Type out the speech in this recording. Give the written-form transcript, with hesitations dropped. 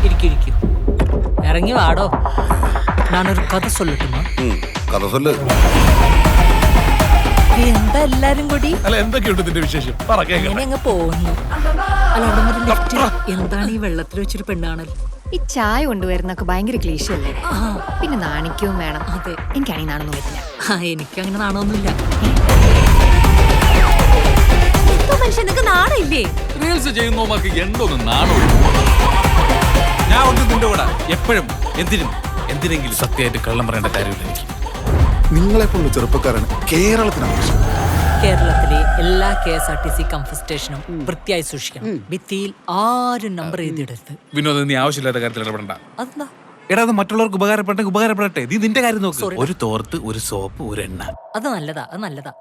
ഇരിക്കൂ ഇറങ്ങി വാടോ. ഞാനൊരു കഥ சொல்லட்டுமா? കഥ சொல்லு. എന്താ എല്ലാരും കൂടി അല്ല എന്തൊക്കെയുണ്ട് ഇതിന്റെ വിശേഷം? പറ കേൾക്കാം. ഇങ്ങനെ അങ്ങ് പോകുന്നു. അല്ല അവിടെ ഒരു ലിഫ്റ്റ് എന്താണ് ഈ വെള്ളത്തിൽ വെച്ചൊരു പെണ്ണാണൽ? ഈ ചായ കൊണ്ടുവരുന്നൊക്കെ ഭയങ്കര ക്ലീശല്ലേ? പിന്നെ നാണിക്കവും വേണം. അതെ, എനിക്കാണെങ്കിൽ നാണൊന്നും വരില്ല. എനിക്ക് അങ്ങനെ നാണമൊന്നുമില്ല. മനുഷ്യനൊക്കെ നാണില്ലേ? റീൽസ് ചെയ്യുന്നവർക്ക് എന്തോന്നും നാണോ? ഞാൻ ഉണ്ട് നിന്റെ കൂടെ എപ്പോഴും എന്തിനെങ്കിലും സത്യമായിട്ട് കള്ളം പറയേണ്ട കാര്യമില്ല എനിക്ക്. നിങ്ങളെപ്പോലുള്ള ചെറുപ്പക്കാരാണ് കേരളത്തിന് ആവശ്യം. കേരളത്തിലെ എല്ലാ KSRTC കംഫർട്ട് സ്റ്റേഷനും വൃത്തിയായി സൂക്ഷിക്കണം. ഭിത്തിയിൽ ആരും നമ്പർ എഴുതിയിടരുത്. വിനോദം, നീ ആവശ്യമില്ലാത്ത കാര്യത്തിൽ ഇടപെടണ്ട. അതെന്താ? എടാ, അത് മറ്റുള്ളവർക്ക് ഉപകാരപ്പെടട്ടെ. നീ നിന്റെ കാര്യം നോക്ക്. ഒരു തോർത്ത്, ഒരു സോപ്പ്, ഒരു എണ്ണ. അത് നല്ലതാ.